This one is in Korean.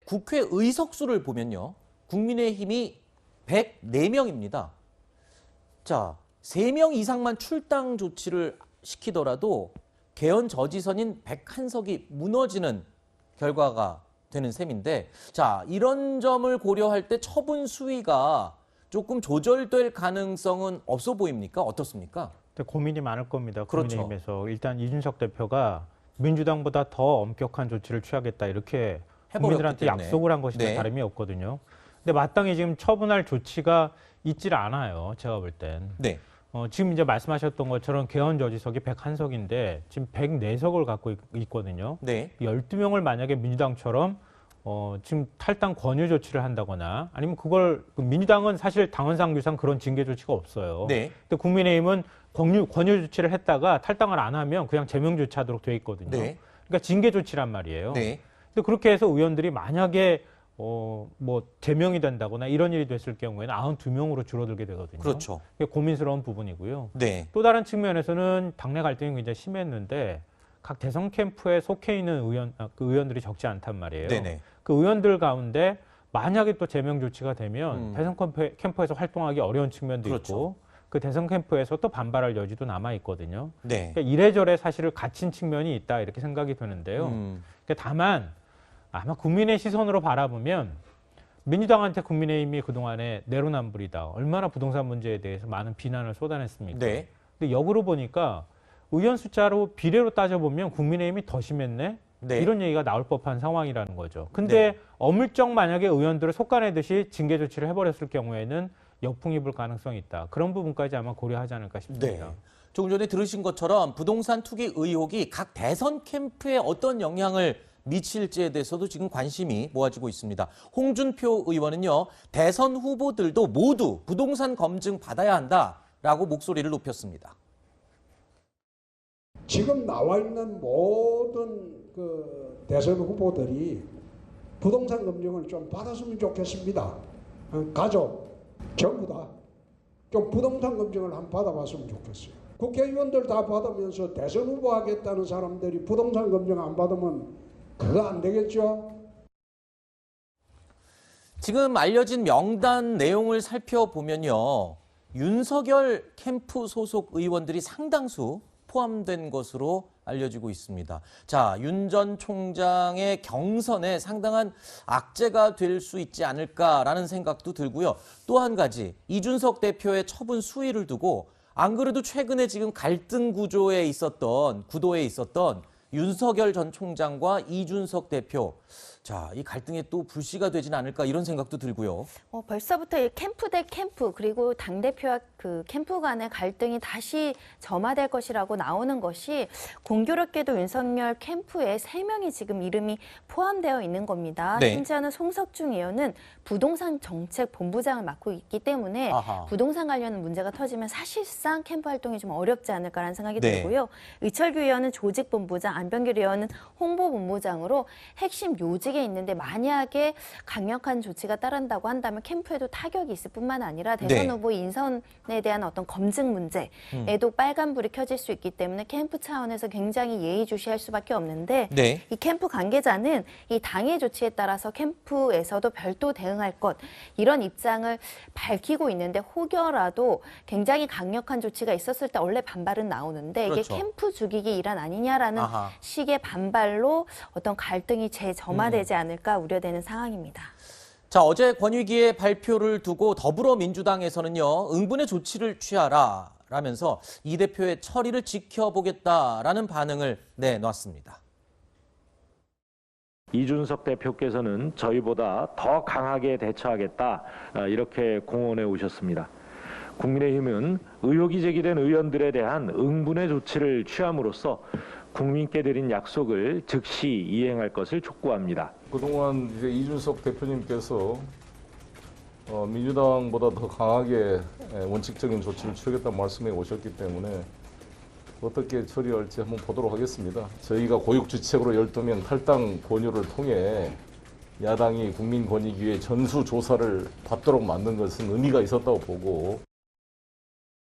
국회 의석수를 보면요. 국민의힘이 104명입니다. 자, 3명 이상만 출당 조치를 시키더라도 개헌 저지선인 101석이 무너지는 결과가 되는 셈인데, 자, 이런 점을 고려할 때 처분 수위가 조금 조절될 가능성은 없어 보입니까? 어떻습니까? 고민이 많을 겁니다. 그렇죠. 국민의힘에서. 일단 이준석 대표가 민주당보다 더 엄격한 조치를 취하겠다 이렇게 국민들한테 때문에. 약속을 한 것이나 네. 다름이 없거든요. 근데 마땅히 지금 처분할 조치가 있질 않아요. 제가 볼 땐. 네. 지금 이제 말씀하셨던 것처럼 개헌 저지석이 101석인데 지금 104석을 갖고 있거든요. 네. 12명을 만약에 민주당처럼 지금 탈당 권유 조치를 한다거나 아니면 그걸 민주당은 사실 당헌상규상 그런 징계 조치가 없어요. 네. 근데 국민의힘은 권유 조치를 했다가 탈당을 안 하면 그냥 제명 조치하도록 돼 있거든요. 네. 그러니까 징계 조치란 말이에요. 네. 근데 그렇게 해서 의원들이 만약에 뭐 제명이 된다거나 이런 일이 됐을 경우에는 92명으로 줄어들게 되거든요. 그렇죠. 그게 고민스러운 부분이고요. 네. 또 다른 측면에서는 당내 갈등이 굉장히 심했는데 각 대선 캠프에 속해 있는 의원들이 적지 않단 말이에요. 네네. 그 의원들 가운데 만약에 또 제명 조치가 되면 대선 캠프에서 활동하기 어려운 측면도 그렇죠. 있고 그 대선 캠프에서 또 반발할 여지도 남아 있거든요. 네. 그러니까 이래저래 사실 갇힌 측면이 있다 이렇게 생각이 드는데요. 그러니까 다만 아마 국민의 시선으로 바라보면 민주당한테 국민의힘이 그동안에 내로남불이다. 얼마나 부동산 문제에 대해서 많은 비난을 쏟아냈습니까? 네. 근데 역으로 보니까 의원 숫자로 비례로 따져보면 국민의힘이 더 심했네? 네. 이런 얘기가 나올 법한 상황이라는 거죠. 근데 네. 어물쩍 만약에 의원들을 속아내듯이 징계 조치를 해버렸을 경우에는 역풍이 불 가능성이 있다. 그런 부분까지 아마 고려하지 않을까 싶습니다. 네. 조금 전에 들으신 것처럼 부동산 투기 의혹이 각 대선 캠프에 어떤 영향을 미칠지에 대해서도 지금 관심이 모아지고 있습니다. 홍준표 의원은요, 대선 후보들도 모두 부동산 검증 받아야 한다라고 목소리를 높였습니다. 지금 나와 있는 모든 그 대선 후보들이 부동산 검증을 좀 받았으면 좋겠습니다. 가족 전부 다 좀 부동산 검증을 한번 받아봤으면 좋겠어요. 국회의원들 다 받으면서 대선 후보 하겠다는 사람들이 부동산 검증 안 받으면 그거 안 되겠죠? 지금 알려진 명단 내용을 살펴보면요, 윤석열 캠프 소속 의원들이 상당수 포함된 것으로 알려지고 있습니다. 자, 윤 전 총장의 경선에 상당한 악재가 될 수 있지 않을까라는 생각도 들고요. 또 한 가지, 이준석 대표의 처분 수위를 두고 안 그래도 최근에 지금 갈등 구도에 있었던 윤석열 전 총장과 이준석 대표, 자, 이 갈등에 또 불씨가 되진 않을까 이런 생각도 들고요. 벌써부터 이 캠프 대 캠프 그리고 당대표와 그 캠프 간의 갈등이 다시 점화될 것이라고 나오는 것이 공교롭게도 윤석열 캠프에 3명이 지금 이름이 포함되어 있는 겁니다. 네. 심지어는 송석중 의원은 부동산 정책 본부장을 맡고 있기 때문에 아하. 부동산 관련 문제가 터지면 사실상 캠프 활동이 좀 어렵지 않을까라는 생각이 네. 들고요. 의철규 의원은 조직본부장, 안병길 의원은 홍보본부장으로 핵심 요직에 있는데 만약에 강력한 조치가 따른다고 한다면 캠프에도 타격이 있을 뿐만 아니라 대선 네. 후보 인선에 대한 어떤 검증 문제에도 빨간불이 켜질 수 있기 때문에 캠프 차원에서 굉장히 예의주시할 수밖에 없는데 네. 이 캠프 관계자는 이 당의 조치에 따라서 캠프에서도 별도 대응할 것 이런 입장을 밝히고 있는데 혹여라도 굉장히 강력한 조치가 있었을 때 원래 반발은 나오는데 그렇죠. 이게 캠프 죽이기 일환 아니냐라는 아하. 식의 반발로 어떤 갈등이 재점화되지 않을까 우려되는 상황입니다. 자, 어제 권익위의 발표를 두고 더불어민주당에서는요, 응분의 조치를 취하라 라면서 이 대표의 처리를 지켜보겠다라는 반응을 내놨습니다. 이준석 대표께서는 저희보다 더 강하게 대처하겠다 이렇게 공언해 오셨습니다. 국민의힘은 의혹이 제기된 의원들에 대한 응분의 조치를 취함으로써 국민께 드린 약속을 즉시 이행할 것을 촉구합니다. 그동안 이제 이준석 대표님께서 민주당보다 더 강하게 원칙적인 조치를 취하겠다는 말씀해 오셨기 때문에 어떻게 처리할지 한번 보도록 하겠습니다. 저희가 고육지책으로 12명 탈당 권유를 통해 야당이 국민권익위에 전수조사를 받도록 만든 것은 의미가 있었다고 보고